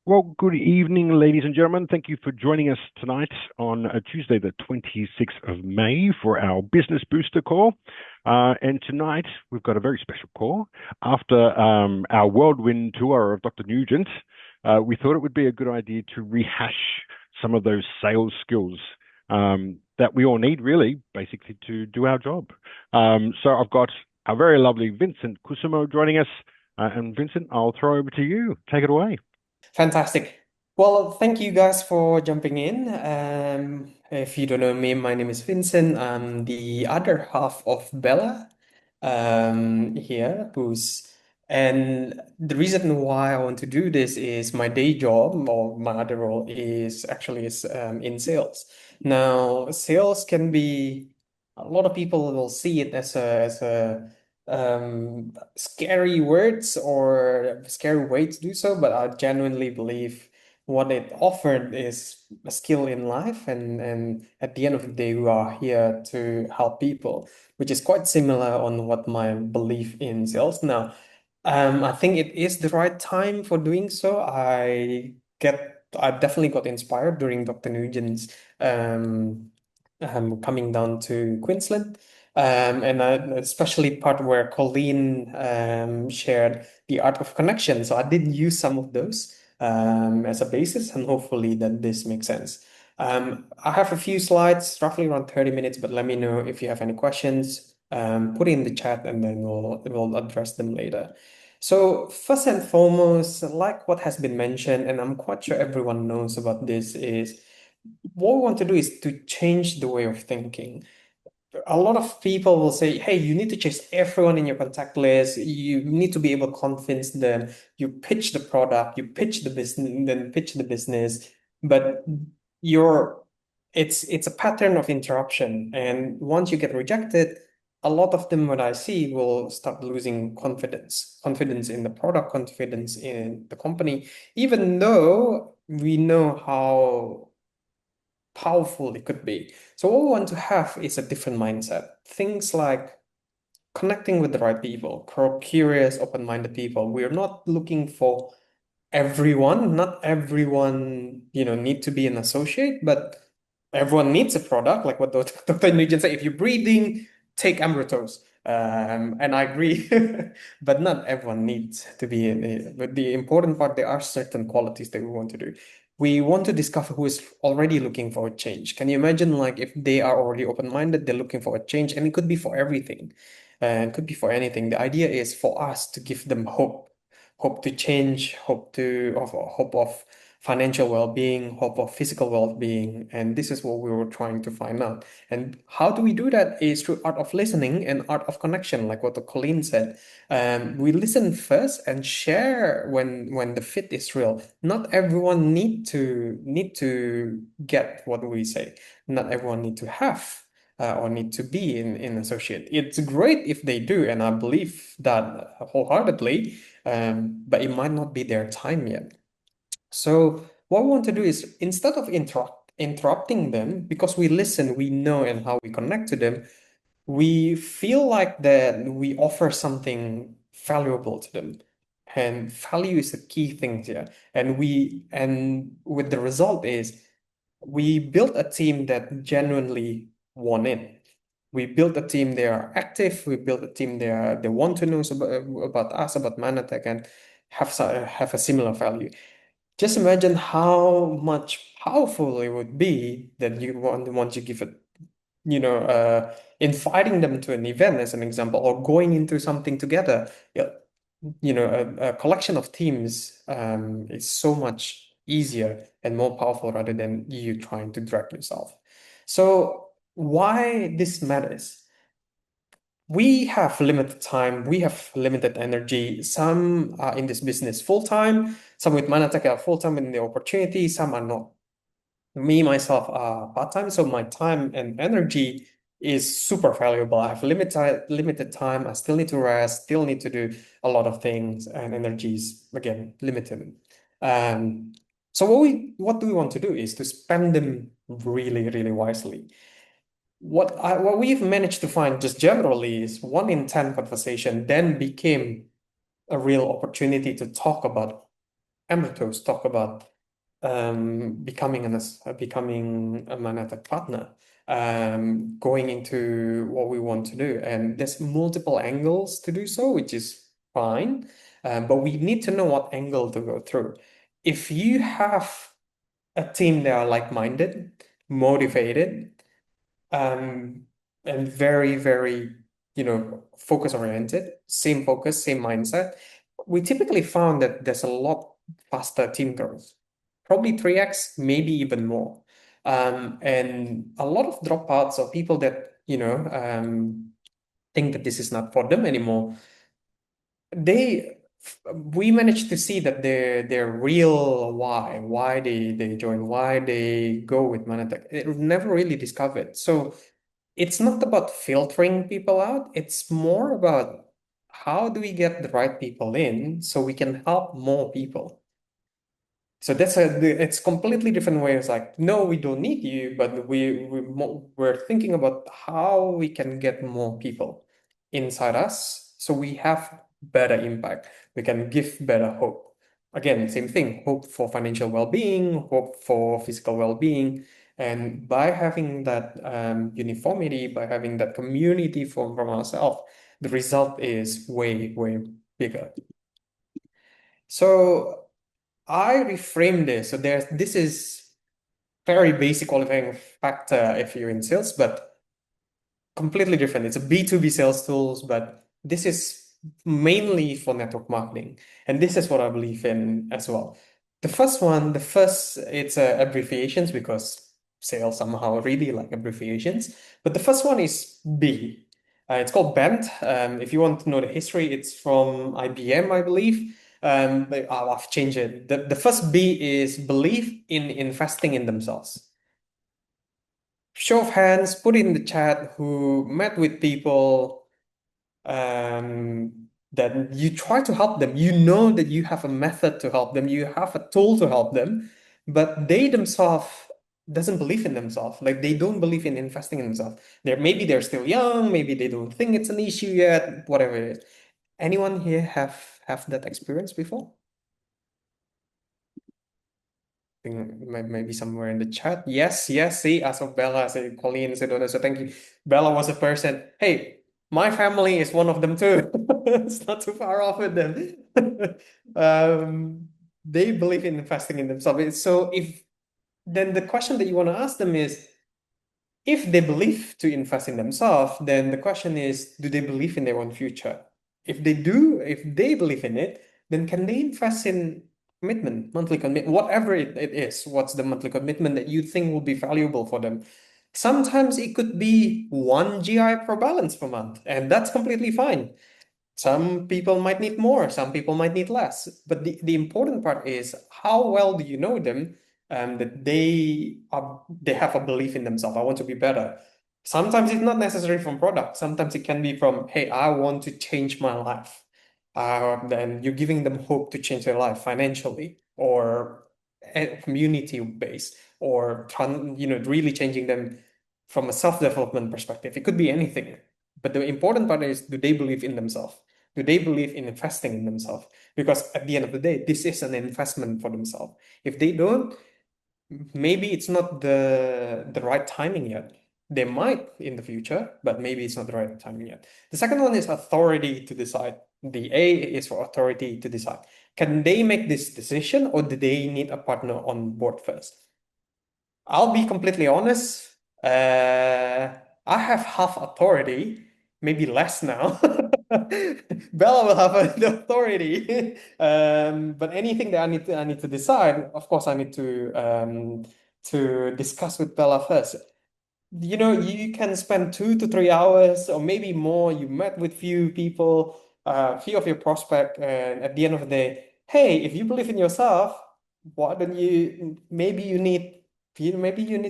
Well, good evening, ladies and gentlemen. Thank you for joining us tonight on Tuesday, the 26th of May, for our Business Booster call. And tonight, we've got a very special call. After our whirlwind tour of Dr. Nugent, we thought it would be a good idea to rehash some of those sales skills that we all need, really, basically, to do our job. So I've got our very lovely Vincent Kusumo joining us. And Vincent, I'll throw over to you. Take it away. Fantastic. Well, thank you guys for jumping in. If you don't know me, my name is Vincent. I'm the other half of Bella here, and the reason why I want to do this is my day job or my other role is in sales. Now, sales can be a lot of people will see it as a scary words or scary way to do so, but I genuinely believe what it offered is a skill in life, and at the end of the day, we are here to help people, which is quite similar on what my belief in sales. Now, I think it is the right time for doing so. I definitely got inspired during Dr. Nugent's coming down to Queensland. And especially part where Colleen shared the art of connection. So I did use some of those as a basis, and hopefully that this makes sense. I have a few slides, roughly around 30 minutes, but let me know if you have any questions. Put it in the chat and then we'll address them later. So first and foremost, like what has been mentioned, and I'm quite sure everyone knows about this, is what we want to do is to change the way of thinking. A lot of people will say, hey, you need to chase everyone in your contact list. You need to be able to convince them. You pitch the product, you pitch the business, then pitch the business. But you're it's a pattern of interruption. And once you get rejected, a lot of them, what I see, will start losing confidence in the product, confidence in the company, even though we know how powerful it could be. So what we want to have is a different mindset. Things like connecting with the right people, curious, open-minded people. We're not looking for everyone. Not everyone, need to be an associate, but everyone needs a product. Like what Dr. Nugent said, if you're breathing, take Ambrotose. And I agree, but not everyone needs to be in it. But the important part, there are certain qualities that we want to do. We want to discover who is already looking for a change. Can you imagine, like, if they are already open-minded, they're looking for a change, and it could be for everything, and it could be for anything. The idea is for us to give them hope to change, hope of financial well-being, hope of physical well-being, and this is what we were trying to find out. And how do we do that is through art of listening and art of connection, like what the Colleen said. We listen first and share when the fit is real. Not everyone need to get what we say. Not everyone need to have. Or need to be in associate. It's great if they do, and I believe that wholeheartedly, but it might not be their time yet. So what we want to do is instead of interrupting them, because we listen, we know, and how we connect to them, we feel like that we offer something valuable to them. And value is the key thing here. And with the result is we built a team that genuinely want in. We built a team they are active. We built a team they want to know about us, about Mannatech, and have a similar value. Just imagine how much powerful it would be that you want once you give it, inviting them to an event as an example, or going into something together. Yeah, a collection of teams is so much easier and more powerful rather than you trying to drag yourself. So why this matters? We have limited time, we have limited energy. Some are in this business full time, some with Mannatech are full time in the opportunity, some are not. Me, myself, are part time, so my time and energy is super valuable. I have limited time. I still need to rest, still need to do a lot of things, and energy is again limited. Um, so what do we want to do is to spend them really, really wisely. What we've managed to find just generally is 1 in 10 conversation then became a real opportunity to talk about Emeritus talk about becoming a Mannatech partner, going into what we want to do. And there's multiple angles to do so, which is fine. But we need to know what angle to go through. If you have a team that are like-minded, motivated, um, and very, very, focus-oriented, same focus, same mindset, we typically found that there's a lot faster team growth, probably 3x, maybe even more. And a lot of dropouts or people that, think that this is not for them anymore, they we managed to see that their real why they join, why they go with Mannatech, it was never really discovered. So it's not about filtering people out, it's more about how do we get the right people in so we can help more people. So it's completely different way. It's like, no, we don't need you, but we're thinking about how we can get more people inside us so we have better impact. We can give better hope. Again, same thing, hope for financial well-being, hope for physical well-being. And by having that uniformity, by having that community from ourselves, the result is way, way bigger. So I reframe this. So this is very basic qualifying factor if you're in sales, but completely different. It's a B2B sales tools, but this is mainly for network marketing. And this is what I believe in as well. It's abbreviations because sales somehow really like abbreviations. But the first one is B. It's called BANT. If you want to know the history, it's from IBM, I believe. But I've changed it. The first B is believe in investing in themselves. Show of hands, put in the chat who met with people that you try to help them. You know that you have a method to help them, you have a tool to help them, but they themselves doesn't believe in themselves. Like they don't believe in investing in themselves. They're still young, maybe they don't think it's an issue yet, whatever it is. Anyone here have that experience before? Maybe somewhere in the chat. Yes, yes. See, as of Bella, say Colleen, say Donna. So thank you. Bella was a person. Hey, my family is one of them too. It's not too far off with them. They believe in investing in themselves. So if then the question that you want to ask them is, if they believe to invest in themselves, then the question is, do they believe in their own future? If they do, if they believe in it, then can they invest in commitment, monthly commitment, whatever it is? What's the monthly commitment that you think will be valuable for them? Sometimes it could be 1 GI per balance per month, and that's completely fine. Some people might need more, some people might need less. But the important part is how well do you know them, that they have a belief in themselves. I want to be better. Sometimes it's not necessary from product. Sometimes it can be from, hey, I want to change my life. Then you're giving them hope to change their life financially or community based or really changing them from a self-development perspective. It could be anything. But the important part is, do they believe in themselves? Do they believe in investing in themselves? Because at the end of the day, this is an investment for themselves. If they don't, maybe it's not the right timing yet. They might in the future, but maybe it's not the right timing yet. The second one is authority to decide. The A is for authority to decide. Can they make this decision or do they need a partner on board first? I'll be completely honest. I have half authority, maybe less now. Bella will have the authority. But anything that I need to decide, of course, I need to discuss with Bella first. You can spend 2 to 3 hours or maybe more. You met with few people, few of your prospect, and at the end of the day, hey, if you believe in yourself, why don't you? Maybe you need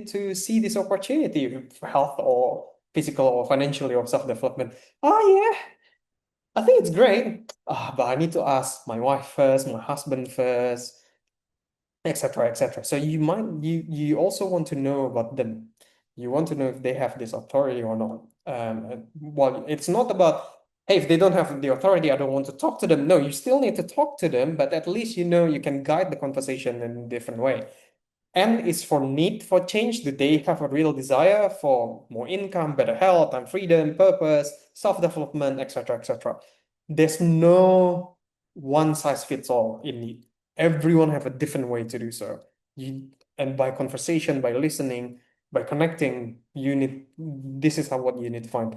to see this opportunity for health or physical or financially or self-development. Oh yeah, I think it's great. But I need to ask my wife first, my husband first, etc., etc. So you also want to know about them. You want to know if they have this authority or not. Well, it's not about hey, if they don't have the authority, I don't want to talk to them. No, you still need to talk to them, but at least you know you can guide the conversation in a different way. N is for need for change. Do they have a real desire for more income, better health, and freedom, purpose, self-development, etc., etc.? There's no one size fits all in need. Everyone have a different way to do so. And by conversation, by listening, by connecting, this is how what you need to find.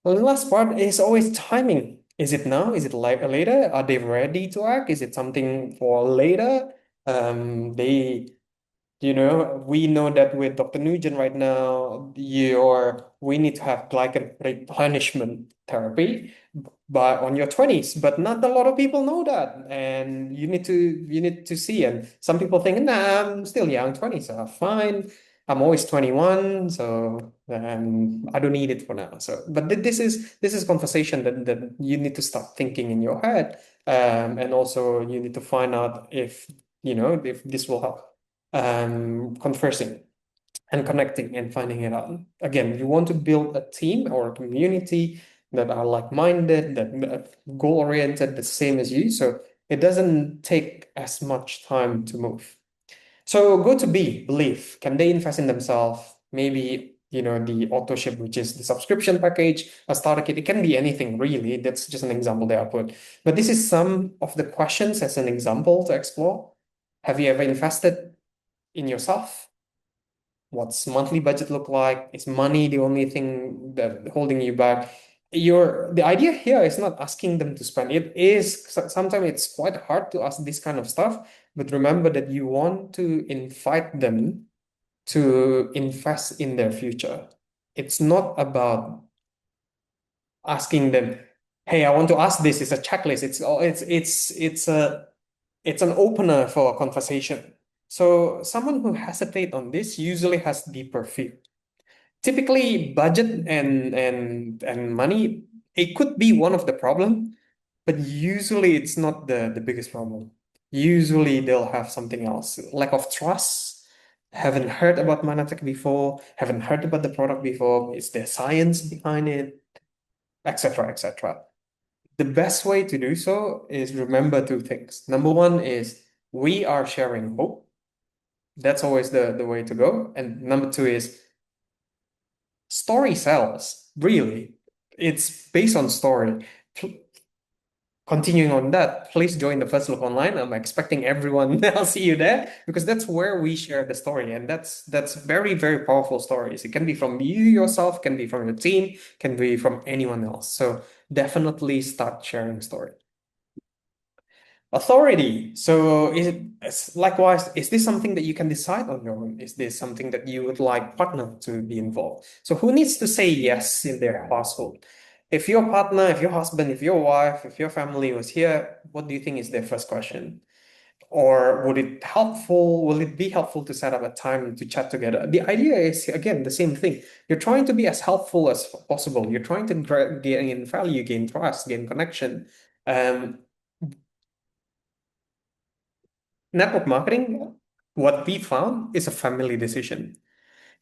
The last part is always timing. Is it now? Is it like later? Are they ready to act? Is it something for later? They we know that with Dr. Nugent right now, we need to have glycan replenishment therapy by on your 20s, but not a lot of people know that. And you need to see. And some people think, nah, I'm still young, 20s are fine. I'm always 21, so I don't need it for now. So, but this is conversation that you need to start thinking in your head. And also you need to find out if this will help conversing and connecting and finding it out. Again, you want to build a team or a community that are like-minded, that goal-oriented, the same as you. So it doesn't take as much time to move. So go to B, believe. Can they invest in themselves? Maybe, the auto-ship, which is the subscription package, a starter kit. It can be anything, really. That's just an example that I put. But this is some of the questions as an example to explore. Have you ever invested in yourself? What's monthly budget look like? Is money the only thing that holding you back? The idea here is not asking them to spend. It is sometimes it's quite hard to ask this kind of stuff, but remember that you want to invite them to invest in their future. It's not about asking them, hey, I want to ask this. It's a checklist. It's an opener for a conversation. So someone who hesitates on this usually has deeper fear. Typically, budget and money, it could be one of the problem, but usually it's not the biggest problem. Usually they'll have something else. Lack of trust, haven't heard about Mannatech before, haven't heard about the product before, is there science behind it, etc., etc. The best way to do so is remember two things. Number one is we are sharing hope. That's always the way to go. And number two is story sells, really. It's based on story. Continuing on that, please join the First Look Online. I'm expecting everyone. I'll see you there because that's where we share the story, and that's very, very powerful stories. It can be from you yourself, can be from your team, can be from anyone else. So definitely start sharing story. Authority. So likewise, is this something that you can decide on your own? Is this something that you would like partner to be involved? So who needs to say yes in their household? If your partner, if your husband, if your wife, if your family was here, what do you think is their first question? Or will it be helpful to set up a time to chat together? The idea is, again, the same thing. You're trying to be as helpful as possible. You're trying to gain value, gain trust, gain connection. Um, Network marketing, what we found is a family decision.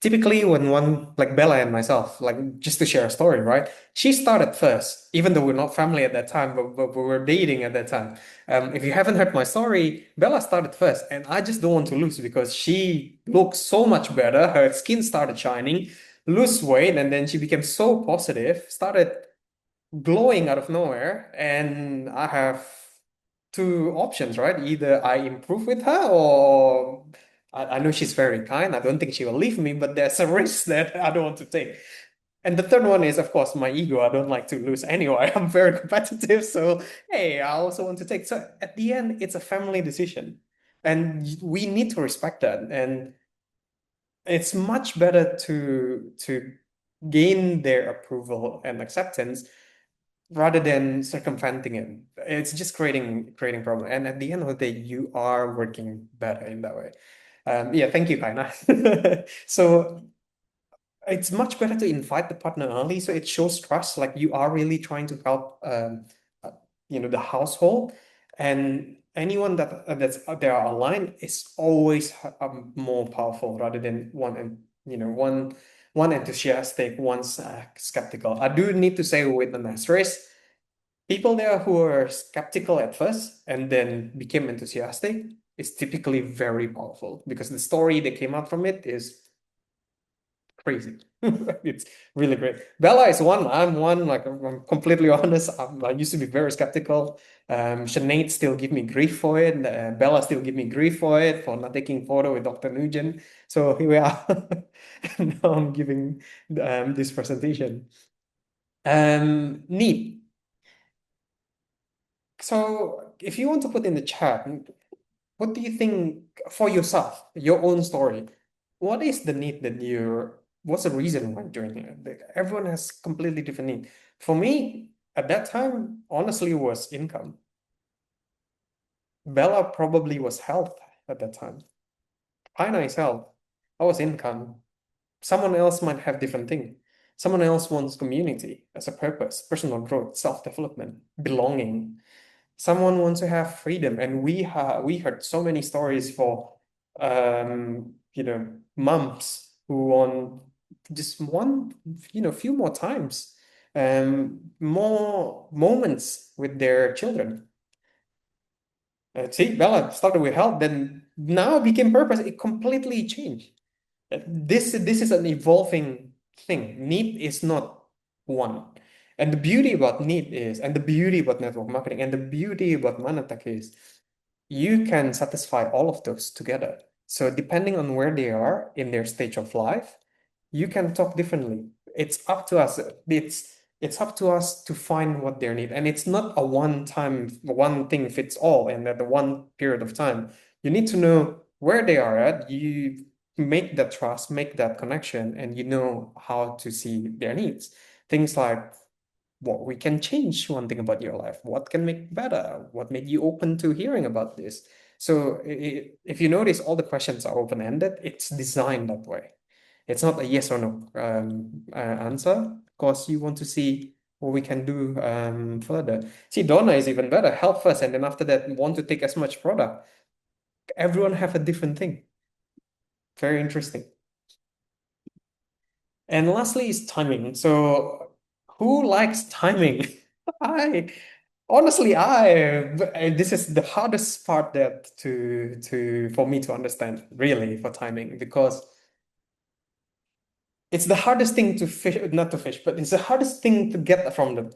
Typically, when one, like Bella and myself, like just to share a story, right? She started first, even though we're not family at that time, but we were dating at that time. If you haven't heard my story, Bella started first, and I just don't want to lose because she looks so much better. Her skin started shining, lose weight, and then she became so positive, started glowing out of nowhere, and I have two options, right? Either I improve with her or I know she's very kind. I don't think she will leave me, but there's a risk that I don't want to take. And the third one is, of course, my ego. I don't like to lose anyway. I'm very competitive. So, hey, I also want to take. So at the end, it's a family decision. And we need to respect that. And it's much better to gain their approval and acceptance rather than circumventing it. It's just creating problem. And at the end of the day, you are working better in that way. Yeah, thank you, Kaina. So it's much better to invite the partner early, so it shows trust, like you are really trying to help, uh, the household, and anyone that's they are aligned is always more powerful rather than one enthusiastic, one's skeptical. I do need to say with an asterisk, People there who are skeptical at first and then became enthusiastic is typically very powerful because the story that came out from it is crazy. It's really great. Bella is one. I'm one. Like I'm completely honest. I used to be very skeptical. Sinead still give me grief for it. Bella still give me grief for it for not taking photo with Dr. Nugent. So here we are. Now I'm giving this presentation. Neat. So if you want to put in the chat, what do you think for yourself, your own story? What is the need that what's the reason why you're doing it? Like, everyone has completely different need. For me, at that time, honestly, was income. Bella probably was health at that time. Aina is health. I was income. Someone else might have different thing. Someone else wants community as a purpose, personal growth, self-development, belonging. Someone wants to have freedom, and we heard so many stories for moms who want just one, few more times, more moments with their children. See, Bella started with health, then now became purpose. It completely changed. This is an evolving thing. Need is not one. And the beauty about need is, and the beauty about network marketing, and the beauty about Mannatech is you can satisfy all of those together. So depending on where they are in their stage of life, you can talk differently. It's up to us. It's up to us to find what they need. And it's not a one thing fits all and at the one period of time. You need to know where they are at. You make that trust, make that connection, and you know how to see their needs. Things like what we can change one thing about your life, what can make better, what made you open to hearing about this. So if you notice, all the questions are open-ended. It's designed that way. It's not a yes or no answer, because you want to see what we can do further. See, Donna is even better. Help first, and then after that, want to take as much product. Everyone have a different thing. Very interesting. And lastly is timing. So who likes timing? I honestly, this is the hardest part that to for me to understand, really, for timing, because it's the hardest thing to fish, not to fish, but it's the hardest thing to get from them.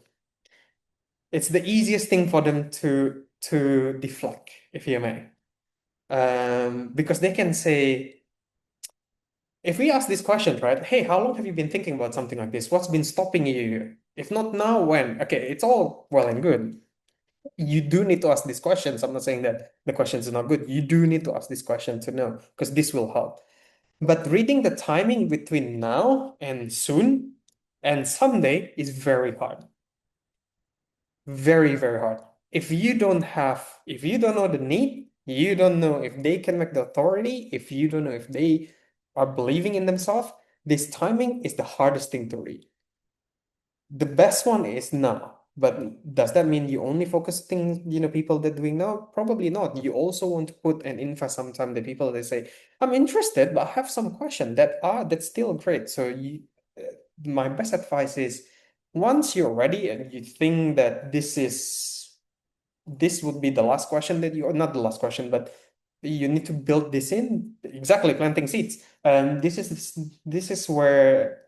It's the easiest thing for them to deflect, if you may. Because they can say, if we ask this question, right? Hey, how long have you been thinking about something like this? What's been stopping you? If not now, when? Okay, it's all well and good. You do need to ask these questions. I'm not saying that the questions are not good. You do need to ask this question to know, because this will help. But reading the timing between now and soon and someday is very hard. Very, very hard. If you don't know the need, you don't know if they can make the authority, if you don't know if they are believing in themselves, this timing is the hardest thing to read. The best one is now. But does that mean you only focus things, people that doing now? Probably not. You also want to put and invest some time the people that say, I'm interested, but I have some question that's still great. So my best advice is, once you're ready and you think that this would be the last question that you, or not the last question, but you need to build this in, exactly, planting seeds. This is where,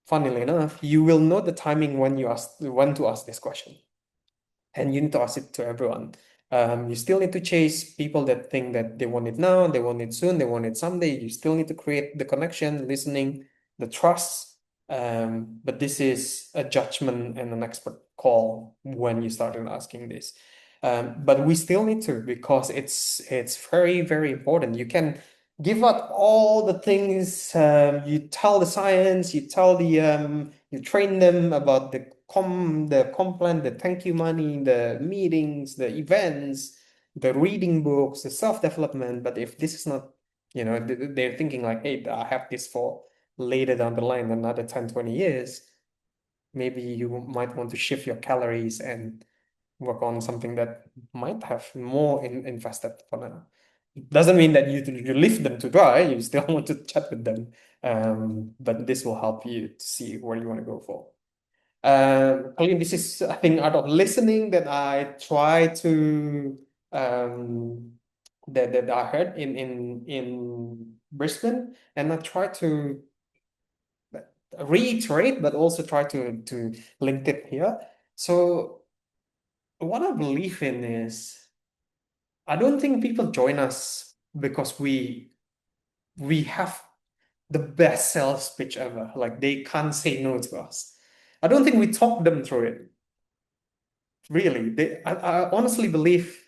funnily enough, you will know the timing when to ask this question. And you need to ask it to everyone. You still need to chase people that think that they want it now, they want it soon, they want it someday. You still need to create the connection, listening, the trust. But this is a judgment and an expert call when you started asking this. But we still need to, because it's very, very important. You can give out all the things, you tell the science, you tell you train them about the complan, the thank you money, the meetings, the events, the reading books, the self-development. But if this is not, they're thinking like, hey, I have this for later down the line, another 10, 20 years, maybe you might want to shift your calories and work on something that might have more invested for now. It doesn't mean that you leave them to dry. You still want to chat with them. But this will help you to see where you want to go for. Colleen, this is, I think, art of listening that I try to that I heard in Brisbane, and I try to reiterate, but also try to link it here. So what I believe in is I don't think people join us because we have the best sales pitch ever. Like they can't say no to us. I don't think we talk them through it. Really, I honestly believe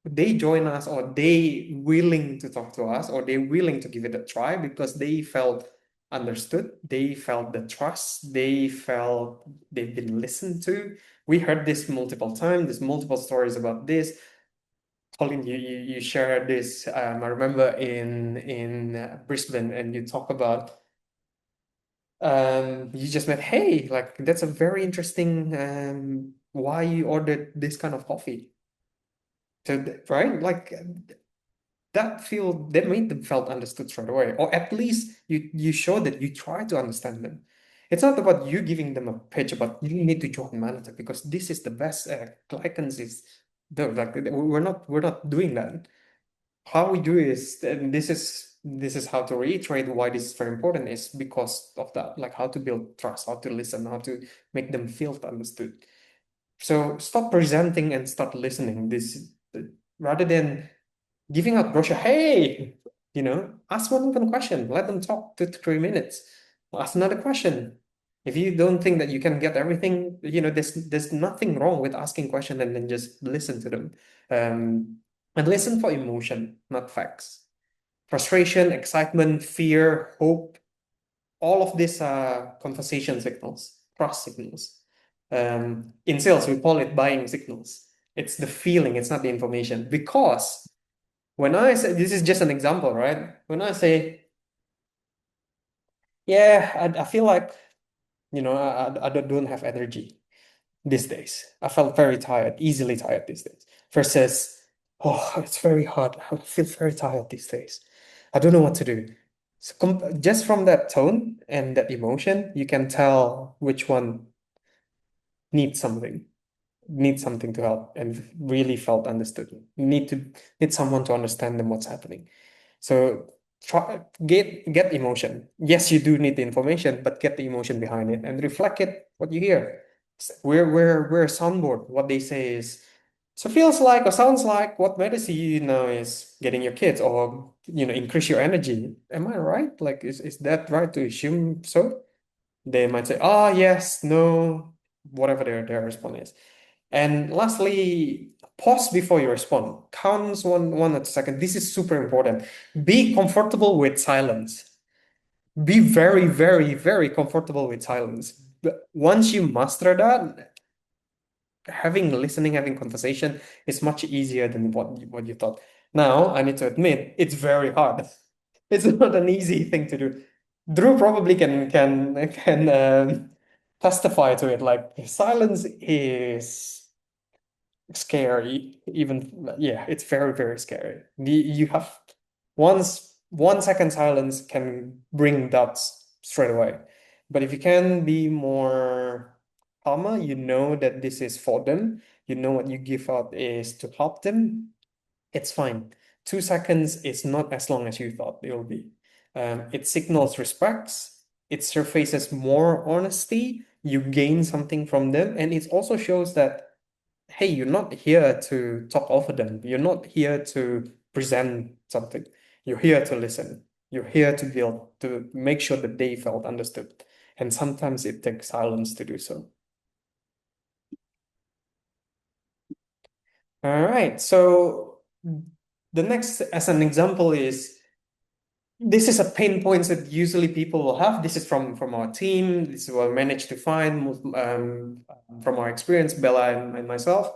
they join us or they willing to talk to us or they willing to give it a try because they felt understood, they felt the trust, they felt they've been listened to. We heard this multiple times, there's multiple stories about this. Colin, you shared this. I remember in Brisbane, and you talk about you just met. Hey, like that's a very interesting. Why you ordered this kind of coffee? So right, like that made them felt understood straight away, or at least you show that you try to understand them. It's not about you giving them a pitch, but you need to join Mannatech because this is the best. Glycans is the like we're not doing that. How we do is, and this is how to reiterate why this is very important is because of that, like how to build trust, how to listen, how to make them feel understood. So stop presenting and start listening. This rather than giving out brochure. Hey, ask one question. Let them talk 2 to 3 minutes. Ask another question. If you don't think that you can get everything, there's nothing wrong with asking question and then just listen to them. And listen for emotion, not facts. Frustration, excitement, fear, hope, all of these are conversation signals, trust signals. In sales, we call it buying signals. It's the feeling, it's not the information. Because when I say, this is just an example, right? When I say, yeah, I feel like, I don't have energy these days. I felt very tired, easily tired these days. Versus, oh, it's very hard. I feel very tired these days. I don't know what to do. So just from that tone and that emotion, you can tell which one needs something, needs something to help, and really felt understood. Need someone to understand them what's happening. So try get emotion. Yes, you do need the information, but get the emotion behind it and reflect it what you hear. We're a soundboard. What they say is so feels like or sounds like what matters to you now is getting your kids or increase your energy. Am I right? Like is that right to assume so? They might say, oh yes, no, whatever their response is. And lastly, pause before you respond. Counts one or 2 seconds. This is super important. Be comfortable with silence. Be very, very, very comfortable with silence. But once you master that, having conversation is much easier than what you thought. Now, I need to admit, it's very hard. It's not an easy thing to do. Drew probably can testify to it. Like silence is scary. Even yeah, it's very, very scary. You have 1 second silence can bring doubts straight away. But if you can be more calmer, you know that this is for them. You know what you give out is to help them. It's fine. 2 seconds is not as long as you thought it will be. It signals respects. It surfaces more honesty. You gain something from them, and it also shows that hey, you're not here to talk over them. You're not here to present something. You're here to listen. You're here to build, to make sure that they felt understood. And sometimes it takes silence to do so. All right. So the next, as an example, is this is a pain points that usually people will have. This is from our team. This is what I managed to find from our experience, Bella and myself.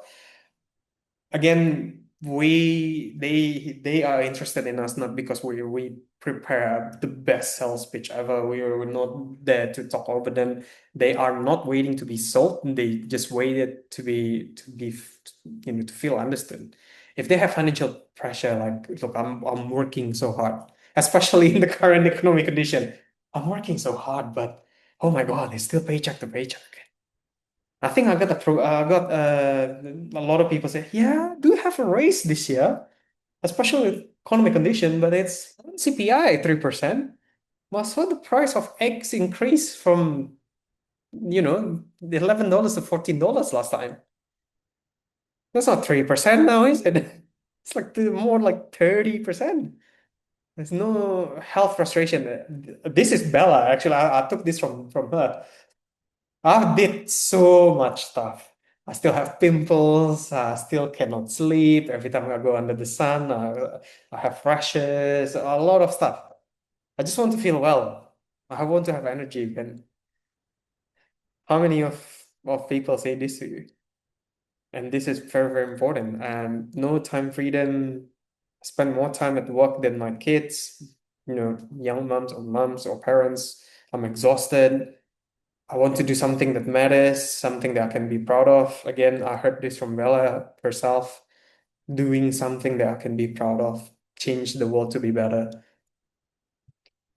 Again, they are interested in us not because we prepare the best sales pitch ever. We're not there to talk over them. They are not waiting to be sold. They just waited to feel understood. If they have financial pressure, like look, I'm working so hard, especially in the current economic condition. I'm working so hard, but oh my God, it's still paycheck to paycheck. I think I got a lot of people say, yeah, do have a raise this year, especially with economic condition, but it's CPI 3%. Well, so the price of eggs increased from, $11 to $14 last time. That's not 3% now, is it? It's like more like 30%. There's no health frustration. This is Bella. Actually, I took this from her. I did so much stuff. I still have pimples. I still cannot sleep. Every time I go under the sun, I have rashes, a lot of stuff. I just want to feel well. I want to have energy again. How many of people say this to you? And this is very, very important. No time freedom. I spend more time at work than my kids, young moms or parents. I'm exhausted. I want to do something that matters, something that I can be proud of. Again, I heard this from Bella herself, doing something that I can be proud of, change the world to be better.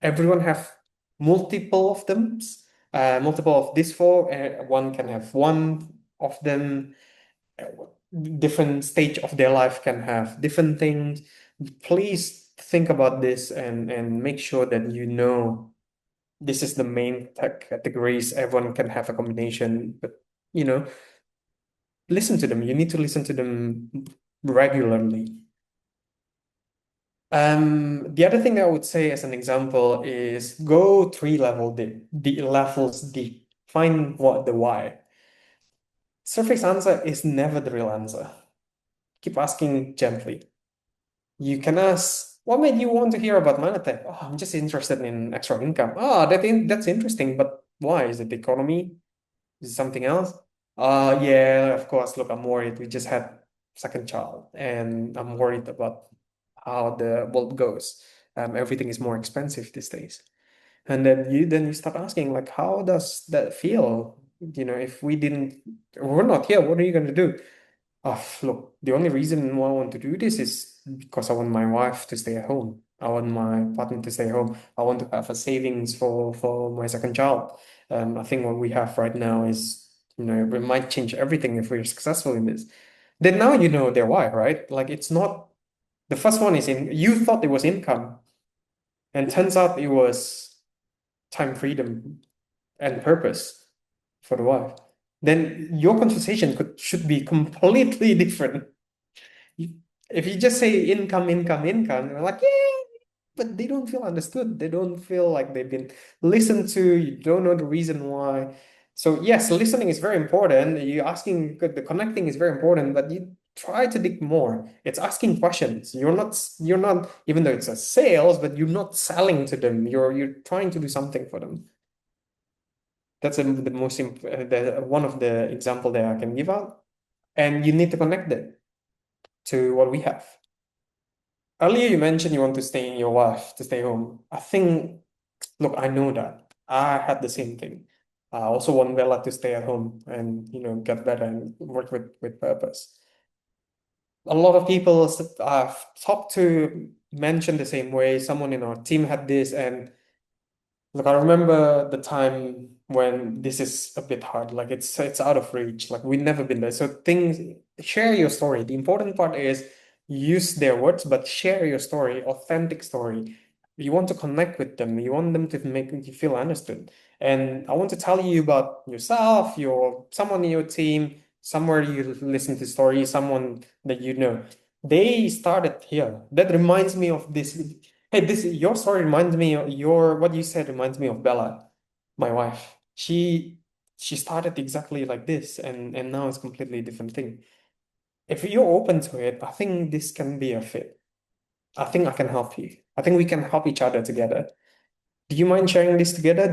Everyone have multiple of them, multiple of these four. One can have one of them. uh, Different stage of their life can have different things. Please think about this and make sure that you know this is the main tech categories. Everyone can have a combination, but you know, listen to them. You need to listen to them regularly. The other thing I would say as an example is go the levels deep. Find what the why. Surface answer is never the real answer. Keep asking gently. You can ask, what made you want to hear about Mannatech? Oh, I'm just interested in extra income. Oh, that's interesting, but why? Is it the economy? Is it something else? Yeah, of course. Look, I'm worried. We just had second child, and I'm worried about how the world goes. Everything is more expensive these days. And then you start asking, like, how does that feel? If we're not here, what are you going to do? Look, the only reason why I want to do this is because I want my wife to stay at home. I want my partner to stay home. I want to have a savings for my second child. I think what we have right now is, we might change everything if we're successful in this. Then now you know their why, right? Like it's not the first one is you thought it was income, and turns out it was time freedom and purpose for the wife. Then your conversation should be completely different. You- If you just say income, income, income, they're like, yeah, but they don't feel understood. They don't feel like they've been listened to. You don't know the reason why. So yes, listening is very important. You asking the connecting is very important, but you try to dig more. It's asking questions. You're not, even though it's a sales, but you're not selling to them. You're trying to do something for them. That's the most one of the example that I can give out. And you need to connect it to what we have. Earlier, you mentioned you want to stay in your wife to stay home. I think, look, I know that. I had the same thing. I also want Bella to stay at home and, get better and work with purpose. A lot of people I've talked to mention the same way. Someone in our team had this, and look, I remember the time when this is a bit hard. Like it's out of reach. Like we've never been there. So share your story. The important part is use their words, but share your story, authentic story. You want to connect with them. You want them to make you feel understood. And I want to tell you about yourself, someone in your team, somewhere you listen to stories, someone that you know. They started here. That reminds me of this. Hey, your story reminds me of what you said reminds me of Bella, my wife. She started exactly like this, and now it's completely different thing. If you're open to it, I think this can be a fit. I think I can help you. I think we can help each other together. Do you mind sharing this together?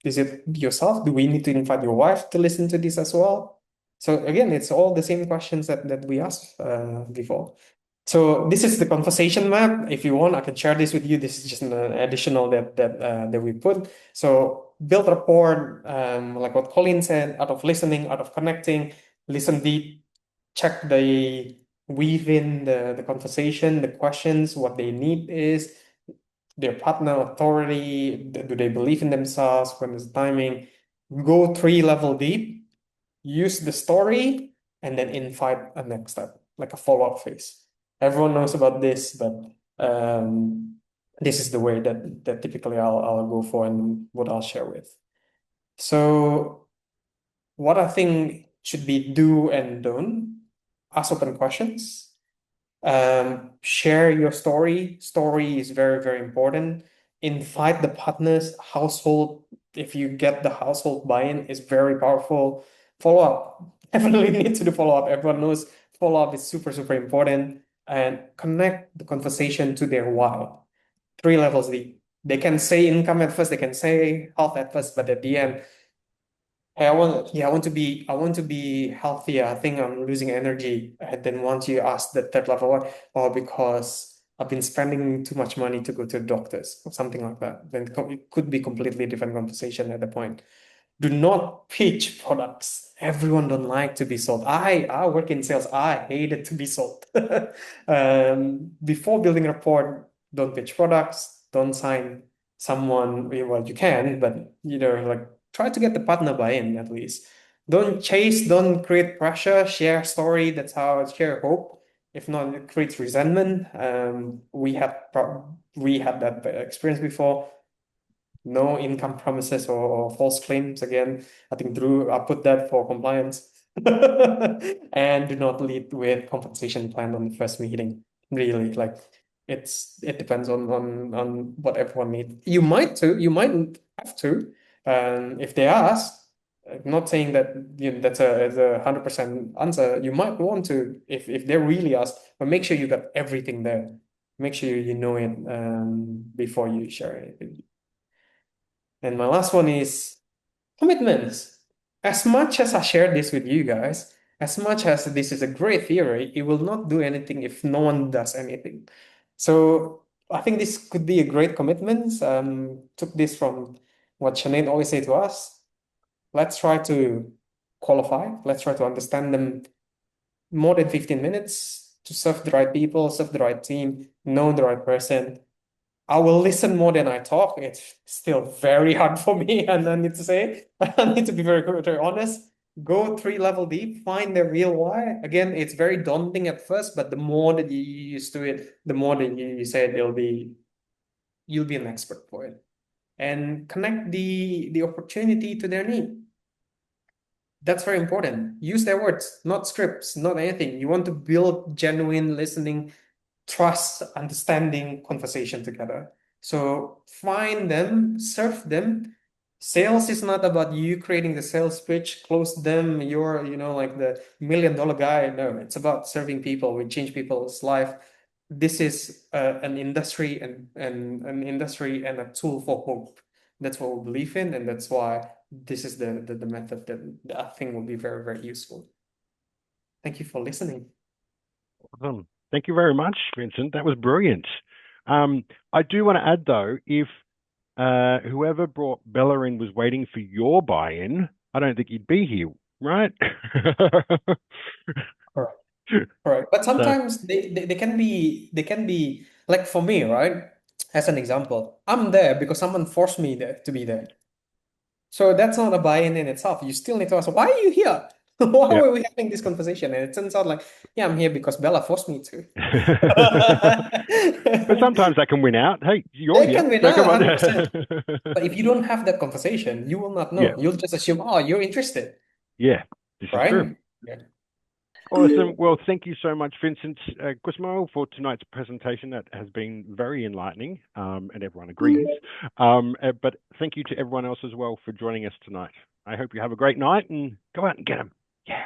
Is it yourself? Do we need to invite your wife to listen to this as well? So again, it's all the same questions that we asked before. So this is the conversation map. If you want, I can share this with you. This is just an additional that we put. So build rapport, like what Colin said, out of listening, out of connecting, listen deep, check weave in the conversation, the questions, what they need is, their partner authority, do they believe in themselves, when is timing, go 3 level deep. use the story, and then invite a next step, like a follow-up phase. Everyone knows about this, but this is the way that typically I'll go for and what I'll share with. So what I think should be do and don't, ask open questions. Share your story. Story is very, very important. Invite the partners, household. If you get the household buy-in, is very powerful. Follow up. Definitely need to do follow up. Everyone knows follow up is super, super important. And connect the conversation to their why. 3 levels deep. They can say income at first, they can say health at first, but at the end, hey, I want to be healthier. I think I'm losing energy. And then once you ask the third level, or because I've been spending too much money to go to the doctors or something like that, then it could be completely different conversation at the point. Do not pitch products. Everyone don't like to be sold. I work in sales. I hated to be sold. Before building rapport, don't pitch products. Don't sign someone. Well, you can, but like try to get the partner buy-in at least. Don't chase. Don't create pressure. Share story. That's how I share hope. If not, it creates resentment. We had that experience before. No income promises or false claims. Again, I think Drew, I put that for compliance. And do not lead with compensation plan on the first meeting. Really, like it depends on what everyone needs. You might have to, if they ask. I'm not saying that that's a 100% answer. You might want to if they really ask, but make sure you got everything there. Make sure you know it before you share it. And my last one is commitments. As much as I share this with you guys, as much as this is a great theory, it will not do anything if no one does anything. So I think this could be a great commitment. Took this from what Sinead always say to us. Let's try to qualify. Let's try to understand them more than 15 minutes to serve the right people, serve the right team, know the right person. I will listen more than I talk. It's still very hard for me, and I need to say, I need to be very, very honest. Go 3 level deep, find the real why. Again, it's very daunting at first, but the more that you used to it, the more that you say it, you'll be an expert for it. And connect the opportunity to their need. That's very important. Use their words, not scripts, not anything. You want to build genuine listening, trust, understanding, conversation together. So find them, serve them. Sales is not about you creating the sales pitch, close them, you're, like the $1 million guy. No, it's about serving people. We change people's life. This is an industry and an industry and a tool for hope. That's what we believe in, and that's why this is the method that I think will be very, very useful. Thank you for listening. Awesome. Thank you very much, Vincent. That was brilliant. I do want to add, though, if whoever brought Bella in was waiting for your buy-in, I don't think you'd be here, right? Correct. Correct. But So, sometimes they can be like for me, right? As an example, I'm there because someone forced me there to be there. So that's not a buy-in in itself. You still need to ask, why are you here? Why yeah. were we having this conversation? And it turns out like, yeah, I'm here because Bella forced me to. But sometimes that can win out. Hey, you're It here, can be so not come on. 100%. But if you don't have that conversation, you will not Yeah, know. You'll just assume, oh, you're interested, yeah, this is true. right? Yeah. Awesome. Well, thank you so much, Vincent Kusumo, for tonight's presentation. That has been very enlightening, and everyone agrees. But thank you to everyone else as well for joining us tonight. I hope you have a great night and go out and get them. Yeah.